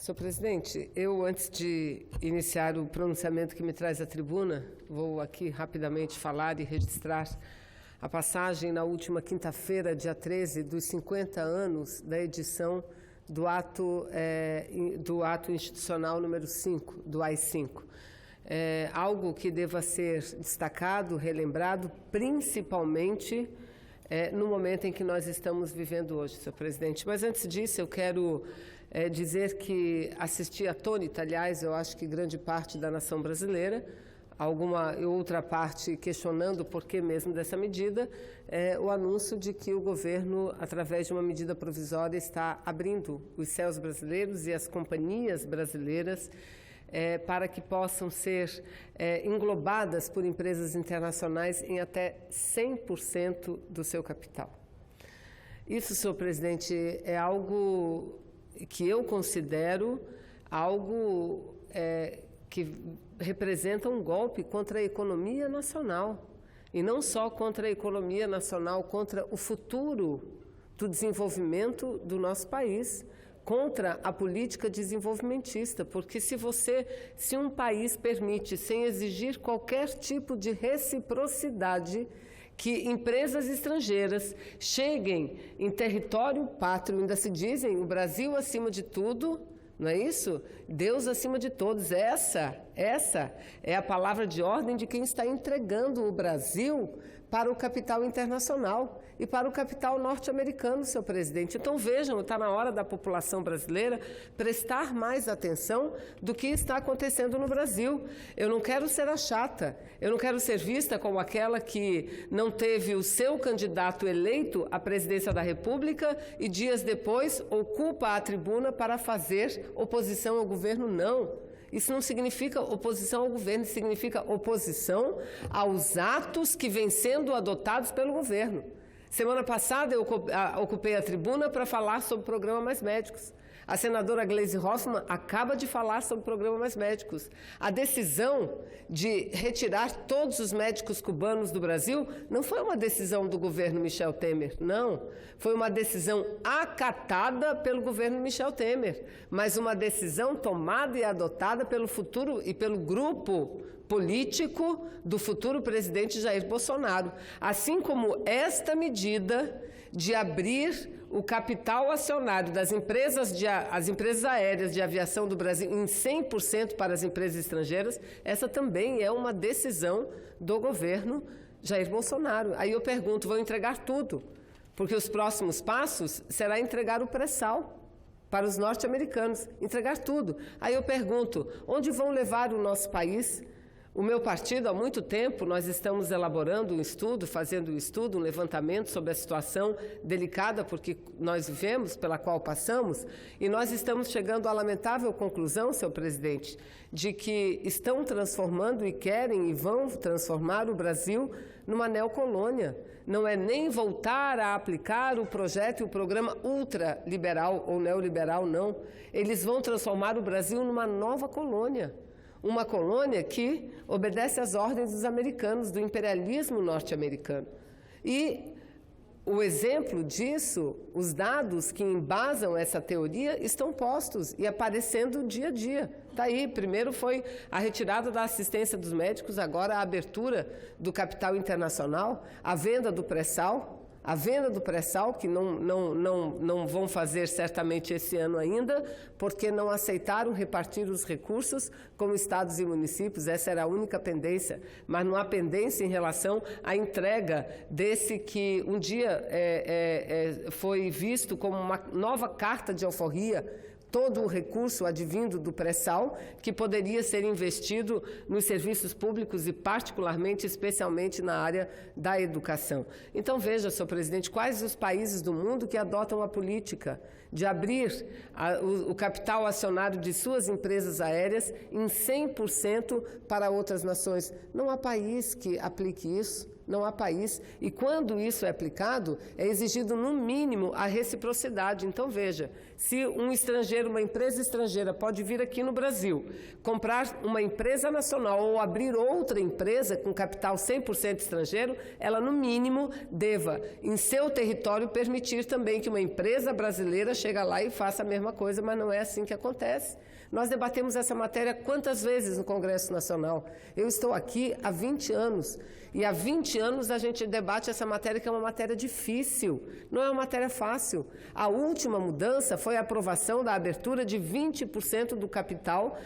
Senhor presidente, eu, antes de iniciar o pronunciamento que me traz à tribuna, vou aqui rapidamente falar e registrar a passagem na última quinta-feira, dia 13, dos 50 anos da edição do ato institucional número 5, do AI-5. Algo que deva ser destacado, relembrado, principalmente no momento em que nós estamos vivendo hoje, senhor presidente. Mas antes disso, eu quero dizer que assisti atônita, aliás, eu acho que grande parte da nação brasileira, alguma outra parte questionando o porquê mesmo dessa medida, o anúncio de que o governo, através de uma medida provisória, está abrindo os céus brasileiros e as companhias brasileiras para que possam ser englobadas por empresas internacionais em até 100% do seu capital. Isso, senhor presidente, é algo que eu considero algo que representa um golpe contra a economia nacional. E não só contra a economia nacional, contra o futuro do desenvolvimento do nosso país, contra a política desenvolvimentista, porque se um país permite, sem exigir qualquer tipo de reciprocidade, que empresas estrangeiras cheguem em território pátrio, ainda se dizem o Brasil acima de tudo, não é isso? Deus acima de todos. Essa é a palavra de ordem de quem está entregando o Brasil para o capital internacional e para o capital norte-americano, senhor presidente. Então, vejam, está na hora da população brasileira prestar mais atenção do que está acontecendo no Brasil. Eu não quero ser a chata, eu não quero ser vista como aquela que não teve o seu candidato eleito à presidência da República e dias depois ocupa a tribuna para fazer oposição ao governo. Não. Isso não significa oposição ao governo, significa oposição aos atos que vêm sendo adotados pelo governo. Semana passada eu ocupei a tribuna para falar sobre o programa Mais Médicos. A senadora Gleisi Hoffmann acaba de falar sobre o programa Mais Médicos. A decisão de retirar todos os médicos cubanos do Brasil não foi uma decisão do governo Michel Temer, não. Foi uma decisão acatada pelo governo Michel Temer, mas uma decisão tomada e adotada pelo futuro e pelo grupo político do futuro presidente Jair Bolsonaro. Assim como esta medida de abrir o capital acionário das empresas, as empresas aéreas de aviação do Brasil em 100% para as empresas estrangeiras, essa também é uma decisão do governo Jair Bolsonaro. Aí eu pergunto, vão entregar tudo? Porque os próximos passos será entregar o pré-sal para os norte-americanos, entregar tudo. Aí eu pergunto, onde vão levar o nosso país? O meu partido, há muito tempo, nós estamos elaborando um estudo, fazendo um estudo, um levantamento sobre a situação delicada porque nós vivemos, pela qual passamos, e nós estamos chegando à lamentável conclusão, senhor presidente, de que estão transformando e querem e vão transformar o Brasil numa neocolônia. Não é nem voltar a aplicar o projeto e o programa ultraliberal ou neoliberal, não. Eles vão transformar o Brasil numa nova colônia. Uma colônia que obedece às ordens dos americanos, do imperialismo norte-americano. E o exemplo disso, os dados que embasam essa teoria estão postos e aparecendo dia a dia. Está aí, primeiro foi a retirada da assistência dos médicos, agora a abertura do capital internacional, a venda do pré-sal, que não vão fazer certamente esse ano ainda, porque não aceitaram repartir os recursos como estados e municípios. Essa era a única pendência, mas não há pendência em relação à entrega desse que um dia foi visto como uma nova carta de alforria, todo o recurso advindo do pré-sal, que poderia ser investido nos serviços públicos e particularmente, especialmente na área da educação. Então veja, senhor presidente, quais os países do mundo que adotam a política de abrir o capital acionário de suas empresas aéreas em 100% para outras nações. Não há país que aplique isso. não há país. E quando isso é aplicado, é exigido, no mínimo, a reciprocidade. Então, veja, se um estrangeiro, uma empresa estrangeira pode vir aqui no Brasil, comprar uma empresa nacional ou abrir outra empresa com capital 100% estrangeiro, ela, no mínimo, deva, em seu território, permitir também que uma empresa brasileira chegue lá e faça a mesma coisa, mas não é assim que acontece. Nós debatemos essa matéria quantas vezes no Congresso Nacional? Eu estou aqui há 20 anos, e há 20 anos a gente debate essa matéria, que é uma matéria difícil, não é uma matéria fácil. A última mudança foi a aprovação da abertura de 20% do capital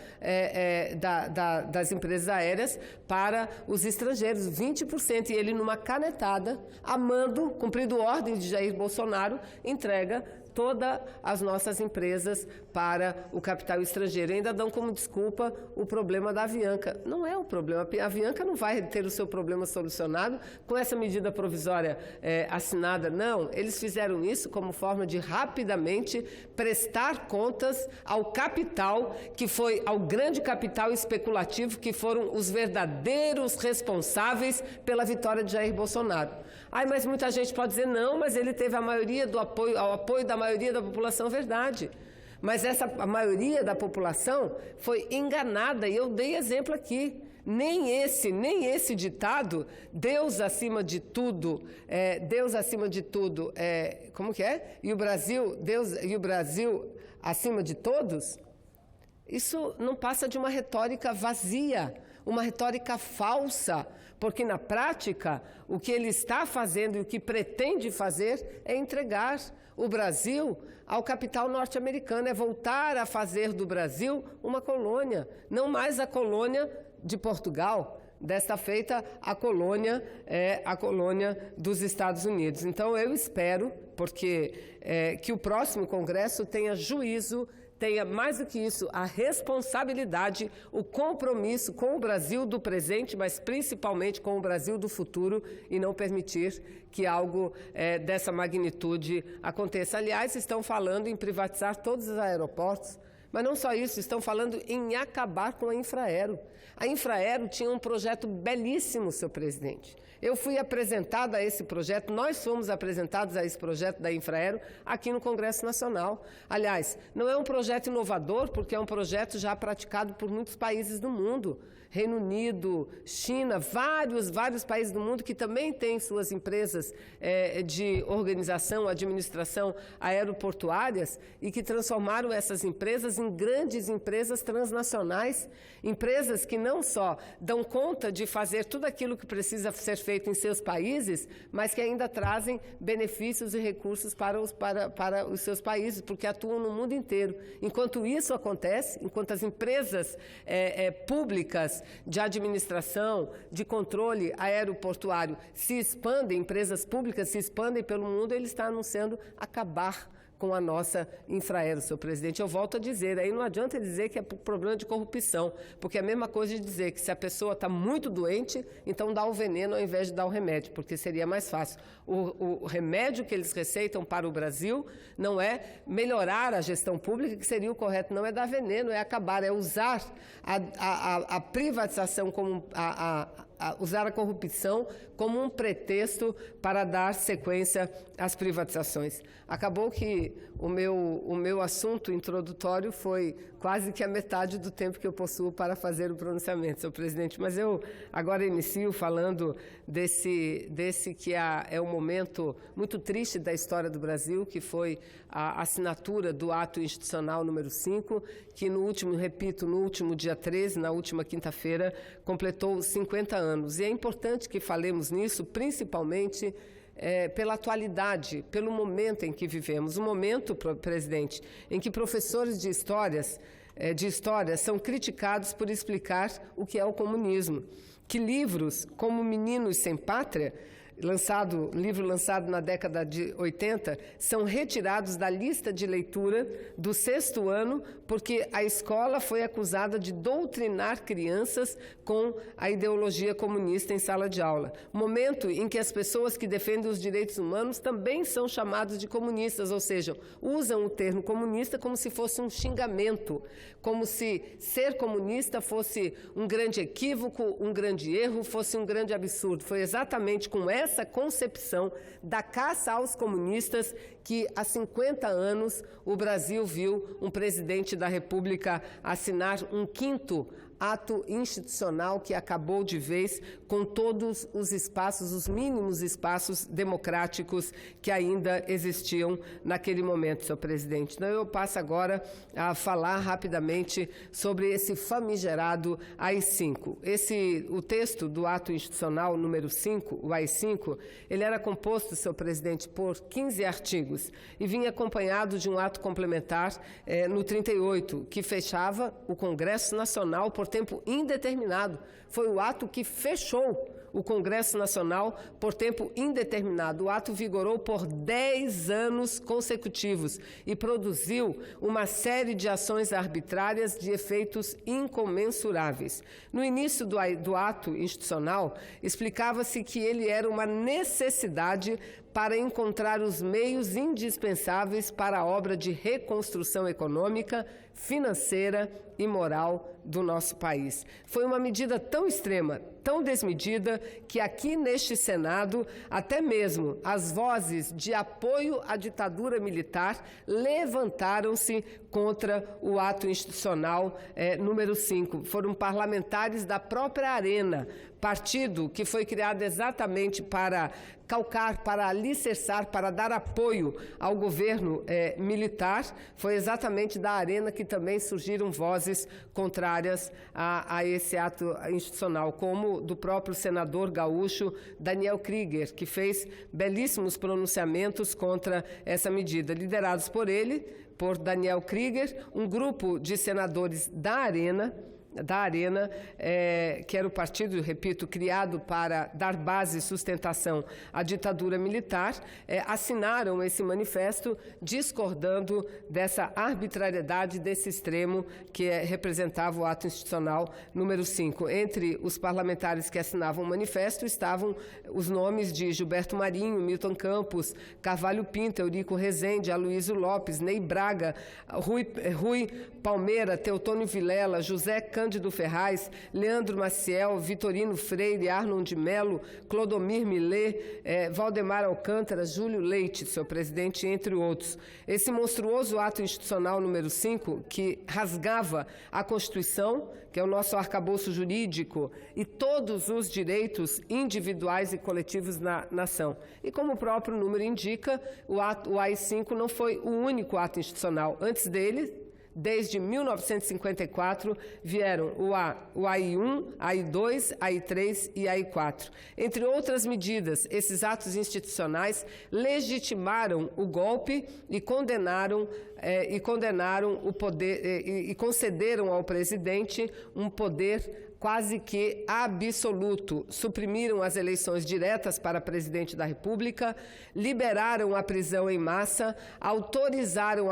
das empresas aéreas para os estrangeiros, 20%, e ele, numa canetada, cumprindo ordem de Jair Bolsonaro, entrega todas as nossas empresas para o capital estrangeiro. Ainda dão como desculpa o problema da Avianca. Não é o problema. A Avianca não vai ter o seu problema solucionado com essa medida provisória assinada. Não, eles fizeram isso como forma de rapidamente prestar contas ao capital, ao grande capital especulativo, que foram os verdadeiros responsáveis pela vitória de Jair Bolsonaro. Mas muita gente pode dizer, não, mas ele teve o apoio da maioria da população, verdade. Mas a maioria da população foi enganada, e eu dei exemplo aqui. Nem esse ditado, Deus acima de tudo, como que é? E o Brasil acima de todos? Isso não passa de uma retórica vazia, uma retórica falsa, porque na prática o que ele está fazendo e o que pretende fazer é entregar o Brasil ao capital norte-americano, é voltar a fazer do Brasil uma colônia, não mais a colônia de Portugal, desta feita a colônia dos Estados Unidos. Então eu espero, que o próximo Congresso tenha juízo, tenha, mais do que isso, a responsabilidade, o compromisso com o Brasil do presente, mas principalmente com o Brasil do futuro, e não permitir que algo dessa magnitude aconteça. Aliás, estão falando em privatizar todos os aeroportos, mas não só isso, estão falando em acabar com a Infraero. A Infraero tinha um projeto belíssimo, senhor presidente. Eu fui apresentada a esse projeto, nós fomos apresentados a esse projeto da Infraero aqui no Congresso Nacional. Aliás, não é um projeto inovador, porque é um projeto já praticado por muitos países do mundo. Reino Unido, China, vários países do mundo que também têm suas empresas de organização, administração aeroportuárias, e que transformaram essas empresas em grandes empresas transnacionais, empresas que não só dão conta de fazer tudo aquilo que precisa ser feito em seus países, mas que ainda trazem benefícios e recursos para os seus países, porque atuam no mundo inteiro. Enquanto isso acontece, enquanto as empresas públicas de administração, de controle aeroportuário se expandem, empresas públicas se expandem pelo mundo, ele está anunciando acabar com a nossa Infraero, senhor presidente. Eu volto a dizer, aí não adianta dizer que é problema de corrupção, porque é a mesma coisa de dizer que se a pessoa está muito doente, então dá o veneno ao invés de dar o remédio, porque seria mais fácil. O remédio que eles receitam para o Brasil não é melhorar a gestão pública, que seria o correto, não é dar veneno, é acabar, é usar a privatização como usar a corrupção como um pretexto para dar sequência às privatizações. Acabou que o meu assunto introdutório foi quase que a metade do tempo que eu possuo para fazer o pronunciamento, senhor presidente. Mas eu agora inicio falando desse que é um momento muito triste da história do Brasil, que foi a assinatura do ato institucional número 5, que no último dia 13, na última quinta-feira, completou 50 anos. E é importante que falemos nisso, principalmente pela atualidade, pelo momento em que vivemos. Um momento, presidente, em que professores de história são criticados por explicar o que é o comunismo. Que livros como Meninos Sem Pátria livro lançado na década de 80, são retirados da lista de leitura do 6º ano, porque a escola foi acusada de doutrinar crianças com a ideologia comunista em sala de aula. Momento em que as pessoas que defendem os direitos humanos também são chamadas de comunistas, ou seja, usam o termo comunista como se fosse um xingamento, como se ser comunista fosse um grande equívoco, um grande erro, fosse um grande absurdo. Foi exatamente com essa concepção da caça aos comunistas que há 50 anos o Brasil viu um presidente da República assinar um 5º ato institucional que acabou de vez com todos os espaços, os mínimos espaços democráticos que ainda existiam naquele momento, senhor presidente. Então, eu passo agora a falar rapidamente sobre esse famigerado AI-5. O texto do ato institucional número 5, o AI-5, ele era composto, senhor presidente, por 15 artigos e vinha acompanhado de um ato complementar no 38, que fechava o Congresso Nacional por tempo indeterminado. Foi o ato que fechou o Congresso Nacional por tempo indeterminado. O ato vigorou por 10 anos consecutivos e produziu uma série de ações arbitrárias de efeitos incomensuráveis. No início do ato institucional, explicava-se que ele era uma necessidade para encontrar os meios indispensáveis para a obra de reconstrução econômica, financeira e moral do nosso país. Foi uma medida tão extrema, tão desmedida, que aqui neste Senado, até mesmo as vozes de apoio à ditadura militar levantaram-se contra o ato institucional número 5. Foram parlamentares da própria Arena, partido que foi criado exatamente para calcar, para alicerçar, para dar apoio ao governo militar. Foi exatamente da Arena que também surgiram vozes contrárias a esse ato institucional, como do próprio senador gaúcho Daniel Krieger, que fez belíssimos pronunciamentos contra essa medida. Liderados por ele, por Daniel Krieger, um grupo de senadores da Arena, que era o partido, repito, criado para dar base e sustentação à ditadura militar, assinaram esse manifesto discordando dessa arbitrariedade, desse extremo que representava o ato institucional número 5. Entre os parlamentares que assinavam o manifesto estavam os nomes de Gilberto Marinho, Milton Campos, Carvalho Pinto, Eurico Rezende, Aloysio Lopes, Ney Braga, Rui Palmeira, Teotônio Vilela, José Cândido Ferraz, Leandro Maciel, Vitorino Freire, Arnon de Mello, Clodomir Millet, Valdemar Alcântara, Júlio Leite, senhor presidente, entre outros. Esse monstruoso ato institucional número 5, que rasgava a Constituição, que é o nosso arcabouço jurídico, e todos os direitos individuais e coletivos na nação. E como o próprio número indica, o AI-5 não foi o único ato institucional. Antes dele, desde 1954, vieram o AI-1, AI-2, AI-3 e AI-4. Entre outras medidas, esses atos institucionais legitimaram o golpe e condenaram o poder e concederam ao presidente um poder quase que absoluto. Suprimiram as eleições diretas para presidente da República, liberaram a prisão em massa, autorizavam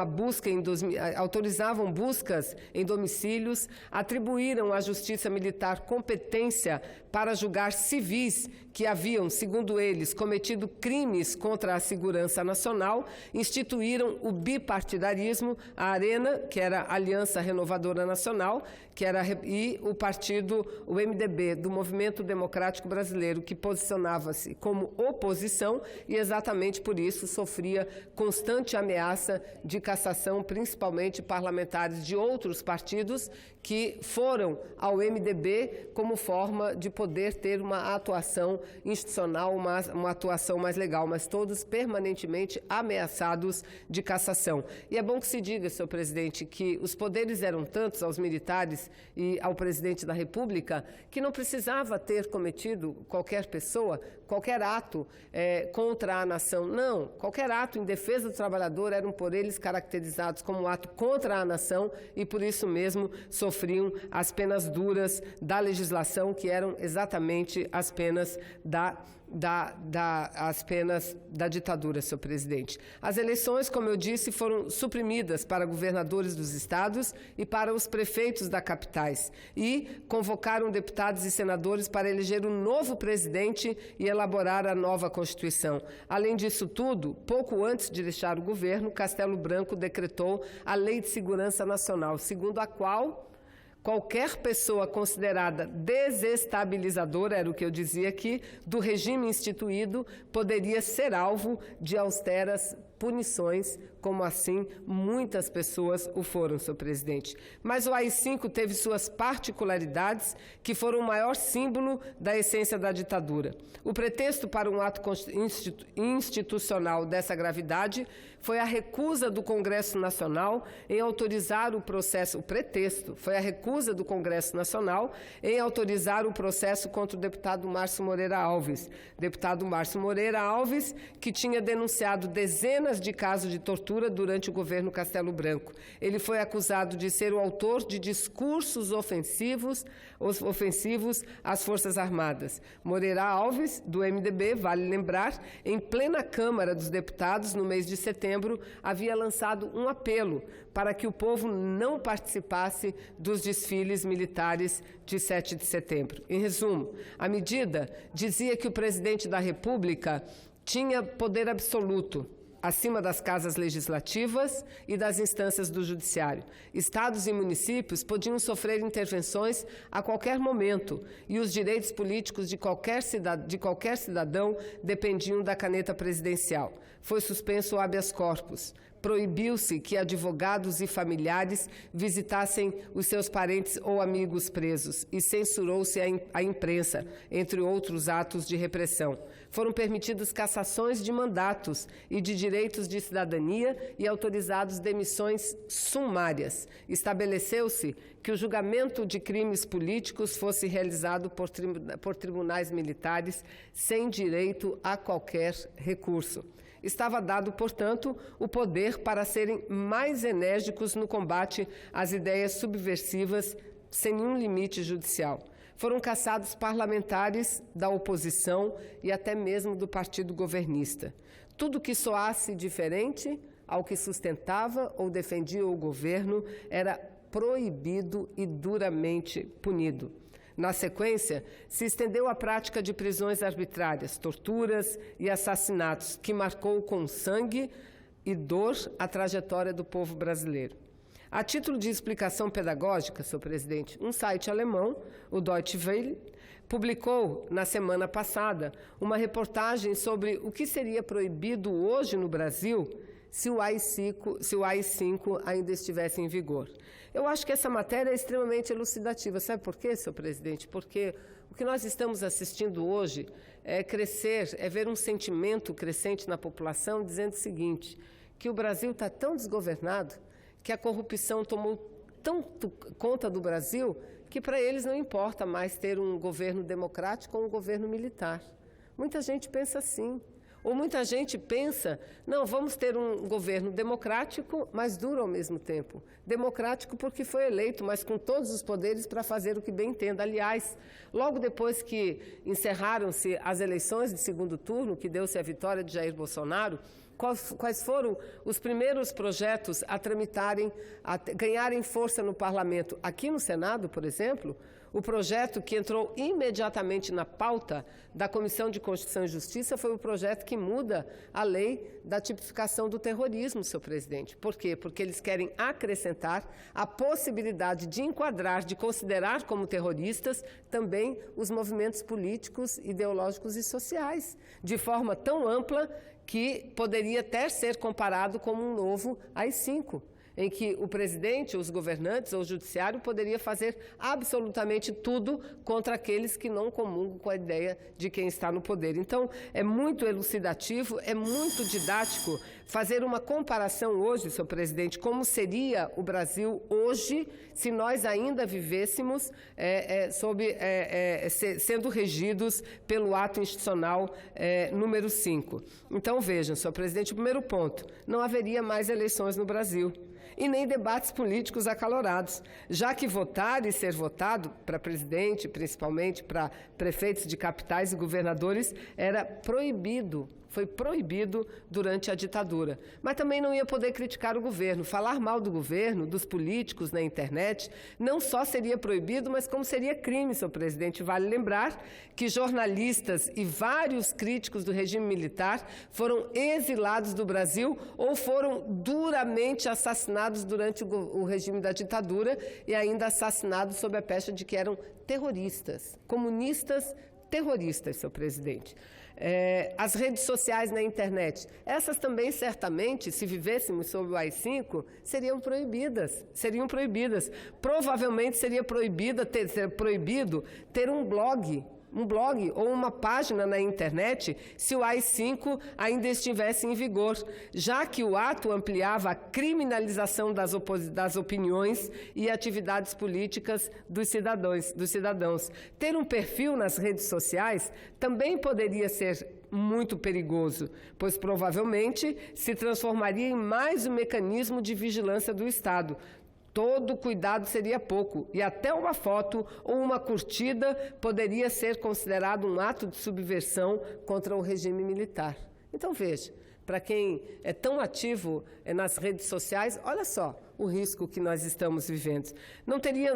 buscas em domicílios, atribuíram à Justiça Militar competência para julgar civis que haviam, segundo eles, cometido crimes contra a segurança nacional, instituíram o bipartidarismo, a Arena, que era a Aliança Renovadora Nacional, e o partido, o MDB, do Movimento Democrático Brasileiro, que posicionava-se como oposição e exatamente por isso sofria constante ameaça de cassação, principalmente parlamentares de outros partidos que foram ao MDB como forma de poder ter uma atuação institucional, uma atuação mais legal, mas todos permanentemente ameaçados de cassação. E é bom que se diga, senhor presidente, que os poderes eram tantos aos militares e ao presidente da República que não precisava ter cometido qualquer pessoa, qualquer ato contra a nação. Não, qualquer ato em defesa do trabalhador eram por eles caracterizados como ato contra a nação e por isso mesmo sofriam as penas duras da legislação, que eram exatamente as penas as penas da ditadura, senhor presidente. As eleições, como eu disse, foram suprimidas para governadores dos estados e para os prefeitos das capitais e convocaram deputados e senadores para eleger um novo presidente e elaborar a nova Constituição. Além disso tudo, pouco antes de deixar o governo, Castelo Branco decretou a Lei de Segurança Nacional, segundo a qual qualquer pessoa considerada desestabilizadora, era o que eu dizia aqui, do regime instituído, poderia ser alvo de austeras punições, como assim muitas pessoas o foram, senhor presidente. Mas o AI-5 teve suas particularidades, que foram o maior símbolo da essência da ditadura. O pretexto para um ato institucional dessa gravidade foi a recusa do Congresso Nacional em autorizar o processo, o pretexto foi a recusa do Congresso Nacional em autorizar o processo contra o deputado Márcio Moreira Alves. Deputado Márcio Moreira Alves, que tinha denunciado dezenas de casos de tortura durante o governo Castelo Branco. Ele foi acusado de ser o autor de discursos ofensivos às Forças Armadas. Moreira Alves, do MDB, vale lembrar, em plena Câmara dos Deputados, no mês de setembro, havia lançado um apelo para que o povo não participasse dos desfiles militares de 7 de setembro. Em resumo, a medida dizia que o presidente da República tinha poder absoluto acima das casas legislativas e das instâncias do judiciário. Estados e municípios podiam sofrer intervenções a qualquer momento e os direitos políticos de qualquer cidadão dependiam da caneta presidencial. Foi suspenso o habeas corpus. Proibiu-se que advogados e familiares visitassem os seus parentes ou amigos presos e censurou-se a imprensa, entre outros atos de repressão. Foram permitidas cassações de mandatos e de direitos de cidadania e autorizados demissões sumárias. Estabeleceu-se que o julgamento de crimes políticos fosse realizado por tribunais militares sem direito a qualquer recurso. Estava dado, portanto, o poder para serem mais enérgicos no combate às ideias subversivas sem nenhum limite judicial. Foram cassados parlamentares da oposição e até mesmo do partido governista. Tudo que soasse diferente ao que sustentava ou defendia o governo era proibido e duramente punido. Na sequência, se estendeu a prática de prisões arbitrárias, torturas e assassinatos, que marcou com sangue e dor a trajetória do povo brasileiro. A título de explicação pedagógica, senhor presidente, um site alemão, o Deutsche Welle, publicou na semana passada uma reportagem sobre o que seria proibido hoje no Brasil se o AI-5 ainda estivesse em vigor. Eu acho que essa matéria é extremamente elucidativa. Sabe por quê, senhor presidente? Porque o que nós estamos assistindo hoje é ver um sentimento crescente na população dizendo o seguinte, que o Brasil está tão desgovernado, que a corrupção tomou tanto conta do Brasil, que para eles não importa mais ter um governo democrático ou um governo militar. Muita gente pensa assim. Ou muita gente pensa, não, vamos ter um governo democrático, mas duro ao mesmo tempo. Democrático porque foi eleito, mas com todos os poderes para fazer o que bem entenda. Aliás, logo depois que encerraram-se as eleições de segundo turno, que deu-se a vitória de Jair Bolsonaro, quais foram os primeiros projetos a tramitarem, a ganharem força no parlamento? Aqui no Senado, por exemplo, o projeto que entrou imediatamente na pauta da Comissão de Constituição e Justiça foi o projeto que muda a lei da tipificação do terrorismo, senhor presidente. Por quê? Porque eles querem acrescentar a possibilidade de enquadrar, de considerar como terroristas também os movimentos políticos, ideológicos e sociais, de forma tão ampla que poderia até ser comparado como um novo AI-5. Em que o presidente, os governantes ou o judiciário poderia fazer absolutamente tudo contra aqueles que não comungam com a ideia de quem está no poder. Então, é muito elucidativo, é muito didático fazer uma comparação hoje, senhor presidente, como seria o Brasil hoje se nós ainda vivêssemos sendo regidos pelo ato institucional número 5. Então, vejam, senhor presidente, o primeiro ponto, não haveria mais eleições no Brasil. e nem debates políticos acalorados, já que votar e ser votado para presidente, principalmente para prefeitos de capitais e governadores, era proibido. Foi proibido durante a ditadura. Mas também não ia poder criticar o governo. Falar mal do governo, dos políticos na internet, não só seria proibido, mas como seria crime, senhor presidente. Vale lembrar que jornalistas e vários críticos do regime militar foram exilados do Brasil ou foram duramente assassinados durante o regime da ditadura e ainda assassinados sob a pecha de que eram terroristas, comunistas terroristas, senhor presidente. As redes sociais na internet, essas também certamente, se vivêssemos sob o AI-5, seriam proibidas. Provavelmente seria proibido ter um blog ou uma página na internet se o AI-5 ainda estivesse em vigor, já que o ato ampliava a criminalização das opiniões e atividades políticas dos cidadãos. Ter um perfil nas redes sociais também poderia ser muito perigoso, pois provavelmente se transformaria em mais um mecanismo de vigilância do Estado. Todo cuidado seria pouco, e até uma foto ou uma curtida poderia ser considerado um ato de subversão contra o regime militar. Então, veja, para quem é tão ativo nas redes sociais, olha só o risco que nós estamos vivendo.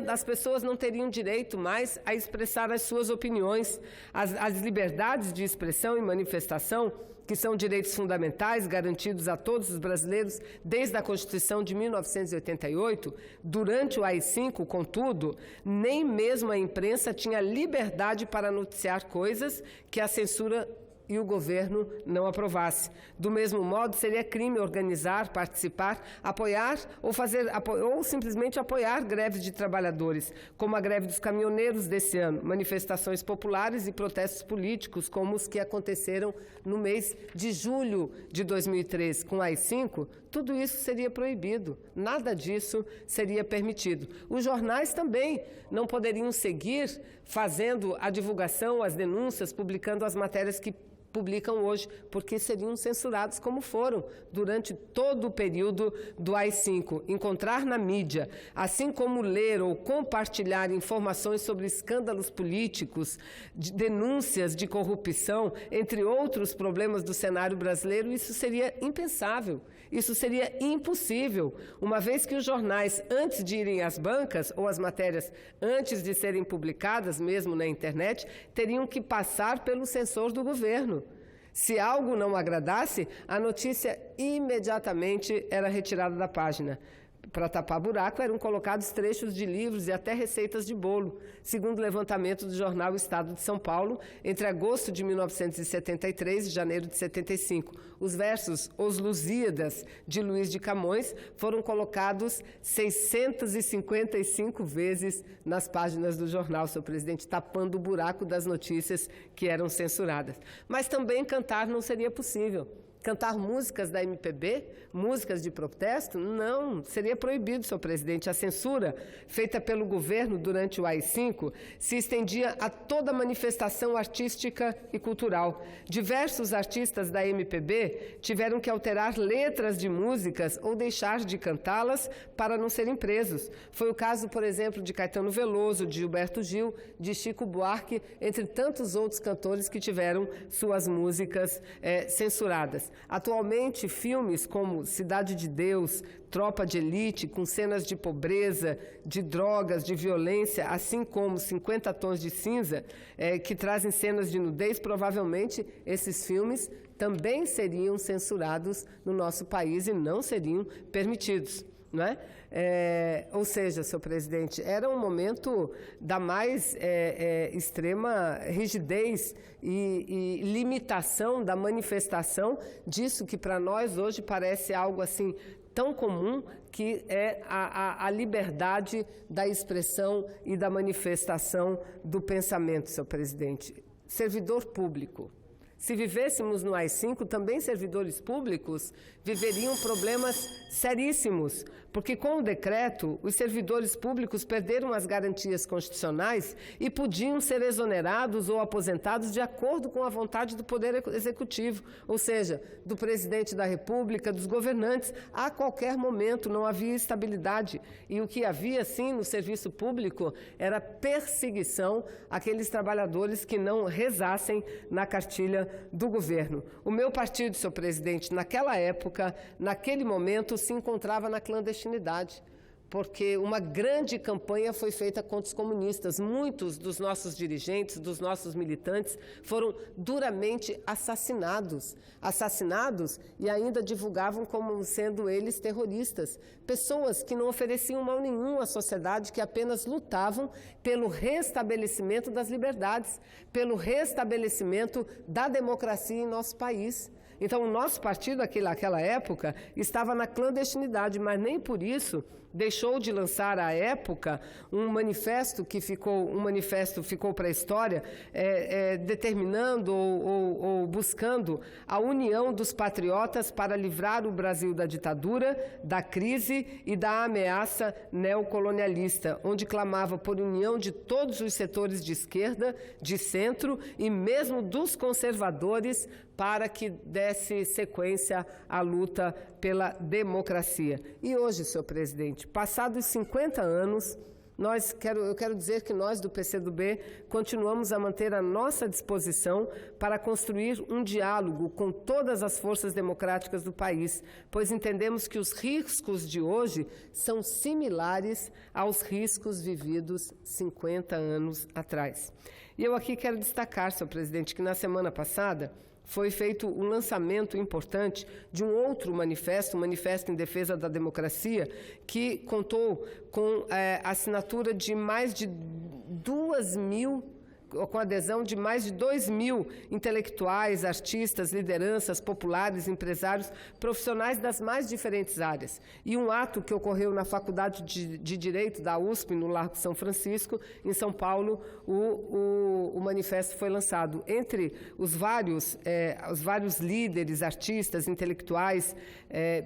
As pessoas não teriam direito mais a expressar as suas opiniões. As liberdades de expressão e manifestação, que são direitos fundamentais garantidos a todos os brasileiros desde a Constituição de 1988, durante o AI-5, contudo, nem mesmo a imprensa tinha liberdade para noticiar coisas que a censura e o governo não aprovasse. Do mesmo modo, seria crime organizar, participar, apoiar ou simplesmente apoiar greves de trabalhadores, como a greve dos caminhoneiros desse ano, manifestações populares e protestos políticos, como os que aconteceram no mês de julho de 2003, com o AI-5. Tudo isso seria proibido, nada disso seria permitido. Os jornais também não poderiam seguir fazendo a divulgação, as denúncias, publicando as matérias que publicam hoje, porque seriam censurados como foram durante todo o período do AI-5. Encontrar na mídia, assim como ler ou compartilhar informações sobre escândalos políticos, denúncias de corrupção, entre outros problemas do cenário brasileiro, isso seria impensável. Isso seria impossível, uma vez que os jornais, antes de irem às bancas, ou as matérias antes de serem publicadas, mesmo na internet, teriam que passar pelo censor do governo. Se algo não agradasse, a notícia imediatamente era retirada da página. Para tapar buraco, eram colocados trechos de livros e até receitas de bolo, segundo o levantamento do jornal Estado de São Paulo, entre agosto de 1973 e janeiro de 75. Os versos Os Lusíadas, de Luiz de Camões, foram colocados 655 vezes nas páginas do jornal, senhor presidente, tapando o buraco das notícias que eram censuradas. Mas também cantar não seria possível. Cantar músicas da MPB, músicas de protesto, não, seria proibido, senhor presidente. A censura feita pelo governo durante o AI-5 se estendia a toda manifestação artística e cultural. Diversos artistas da MPB tiveram que alterar letras de músicas ou deixar de cantá-las para não serem presos. Foi o caso, por exemplo, de Caetano Veloso, de Gilberto Gil, de Chico Buarque, entre tantos outros cantores que tiveram suas músicas censuradas. Atualmente, filmes como Cidade de Deus, Tropa de Elite, com cenas de pobreza, de drogas, de violência, assim como 50 Tons de Cinza, que trazem cenas de nudez, provavelmente esses filmes também seriam censurados no nosso país e não seriam permitidos. Não é? Ou seja, senhor presidente, era um momento da mais extrema rigidez e limitação da manifestação disso que para nós hoje parece algo assim tão comum, que é a liberdade da expressão e da manifestação do pensamento, senhor presidente. Servidor público, Se vivêssemos no AI-5, também servidores públicos viveriam problemas seríssimos, porque com o decreto, os servidores públicos perderam as garantias constitucionais e podiam ser exonerados ou aposentados de acordo com a vontade do Poder Executivo, ou seja, do presidente da República, dos governantes. A qualquer momento não havia estabilidade e o que havia, sim, no serviço público era perseguição àqueles trabalhadores que não rezassem na cartilha do governo. O meu partido, senhor presidente, naquela época, naquele momento, se encontrava na clandestinidade, porque uma grande campanha foi feita contra os comunistas. Muitos dos nossos dirigentes, dos nossos militantes, foram duramente assassinados e ainda divulgavam como sendo eles terroristas. Pessoas que não ofereciam mal nenhum à sociedade, que apenas lutavam pelo restabelecimento das liberdades, pelo restabelecimento da democracia em nosso país. Então, o nosso partido, naquela época, estava na clandestinidade, mas nem por isso deixou de lançar, à época, um manifesto ficou para a história, determinando ou buscando a união dos patriotas para livrar o Brasil da ditadura, da crise e da ameaça neocolonialista, onde clamava por união de todos os setores de esquerda, de centro e mesmo dos conservadores, para que desse sequência à luta pela democracia. E hoje, senhor presidente, passados 50 anos, eu quero dizer que nós do PCdoB continuamos a manter a nossa disposição para construir um diálogo com todas as forças democráticas do país, pois entendemos que os riscos de hoje são similares aos riscos vividos 50 anos atrás. E eu aqui quero destacar, senhor presidente, que na semana passada foi feito um lançamento importante de um outro manifesto, um manifesto em defesa da democracia, que contou com a assinatura de mais de 2.000, com a adesão de mais de 2.000 intelectuais, artistas, lideranças, populares, empresários, profissionais das mais diferentes áreas. E um ato que ocorreu na Faculdade de Direito da USP, no Largo São Francisco, em São Paulo, o manifesto foi lançado. Entre os vários líderes, artistas, intelectuais,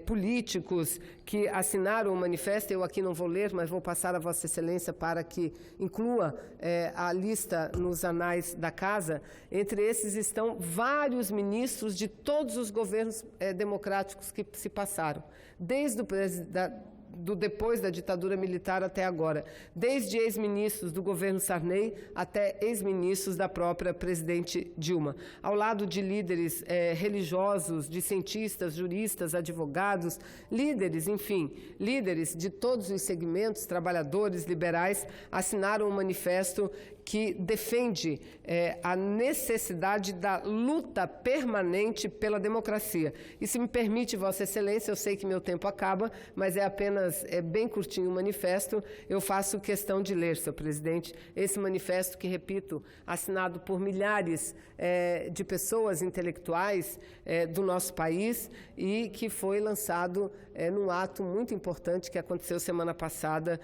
políticos que assinaram o manifesto, eu aqui não vou ler, mas vou passar a Vossa Excelência para que inclua a lista nos anais da Casa. Entre esses estão vários ministros de todos os governos democráticos que se passaram, desde depois da ditadura militar até agora, desde ex-ministros do governo Sarney até ex-ministros da própria presidente Dilma, ao lado de líderes religiosos, de cientistas, juristas, advogados, líderes, enfim, líderes de todos os segmentos, trabalhadores, liberais, assinaram um manifesto que defende a necessidade da luta permanente pela democracia. E se me permite, Vossa Excelência, eu sei que meu tempo acaba, mas é bem curtinho o manifesto, eu faço questão de ler, senhor presidente, esse manifesto que, repito, assinado por milhares de pessoas intelectuais do nosso país e que foi lançado num ato muito importante que aconteceu semana passada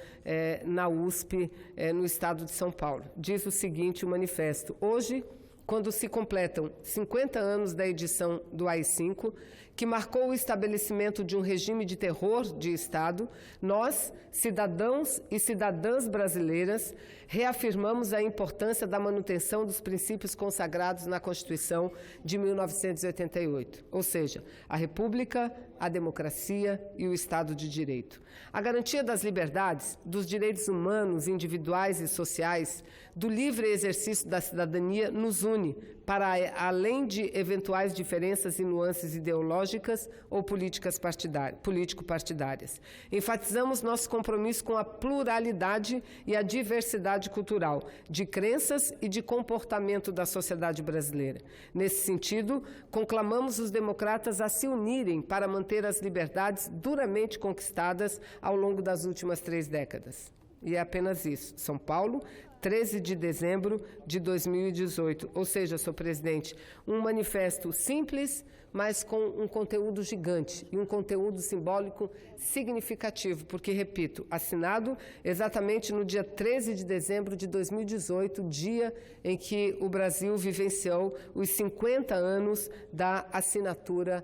na USP, no estado de São Paulo. Diz o seguinte o manifesto: hoje, quando se completam 50 anos da edição do AI-5, que marcou o estabelecimento de um regime de terror de Estado, nós, cidadãos e cidadãs brasileiras, reafirmamos a importância da manutenção dos princípios consagrados na Constituição de 1988, ou seja, a República, a democracia e o Estado de Direito. A garantia das liberdades, dos direitos humanos, individuais e sociais, do livre exercício da cidadania nos une para além de eventuais diferenças e nuances ideológicas ou político-partidárias. Enfatizamos nosso compromisso com a pluralidade e a diversidade cultural, de crenças e de comportamento da sociedade brasileira. Nesse sentido, conclamamos os democratas a se unirem para manter as liberdades duramente conquistadas ao longo das últimas 3 décadas. E é apenas isso. São Paulo, 13 de dezembro de 2018. Ou seja, senhor presidente, um manifesto simples, mas com um conteúdo gigante e um conteúdo simbólico significativo, porque, repito, assinado exatamente no dia 13 de dezembro de 2018, dia em que o Brasil vivenciou os 50 anos da assinatura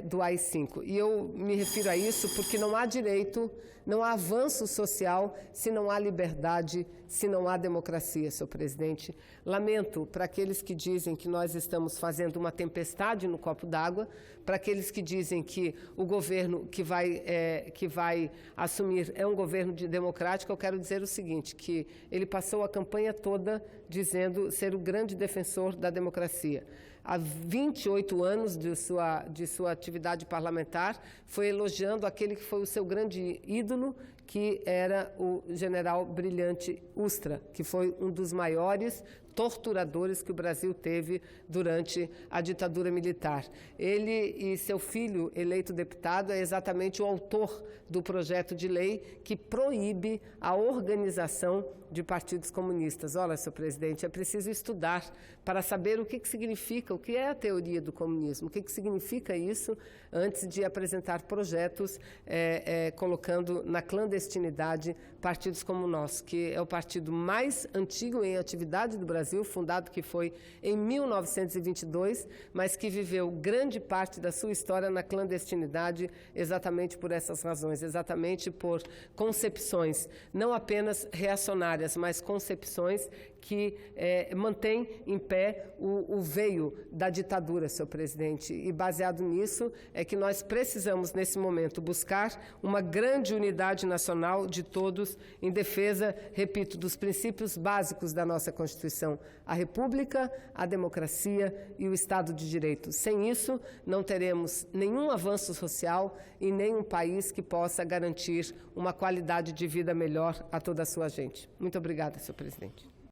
do AI-5. E eu me refiro a isso porque não há direito, não há avanço social se não há liberdade, se não há democracia, senhor presidente. Lamento para aqueles que dizem que nós estamos fazendo uma tempestade no copo d'água, para aqueles que dizem que o governo que vai assumir é um governo democrático. Eu quero dizer o seguinte, que ele passou a campanha toda dizendo ser o grande defensor da democracia. Há 28 anos de sua atividade parlamentar, foi elogiando aquele que foi o seu grande ídolo, que era o general Brilhante Ustra, que foi um dos maiores torturadores que o Brasil teve durante a ditadura militar. Ele e seu filho, eleito deputado, é exatamente o autor do projeto de lei que proíbe a organização de partidos comunistas. Olha, senhor presidente, é preciso estudar para saber o que significa, o que é a teoria do comunismo, o que significa isso, antes de apresentar projetos colocando na clandestinidade partidos como o nosso, que é o partido mais antigo em atividade do Brasil, fundado que foi em 1922, mas que viveu grande parte da sua história na clandestinidade exatamente por essas razões, exatamente por concepções não apenas reacionárias, mas concepções que mantém em pé o veio da ditadura, senhor presidente. E baseado nisso é que nós precisamos, nesse momento, buscar uma grande unidade nacional de todos em defesa, repito, dos princípios básicos da nossa Constituição: a República, a democracia e o Estado de Direito. Sem isso, não teremos nenhum avanço social e nem um país que possa garantir uma qualidade de vida melhor a toda a sua gente. Muito obrigada, senhor presidente.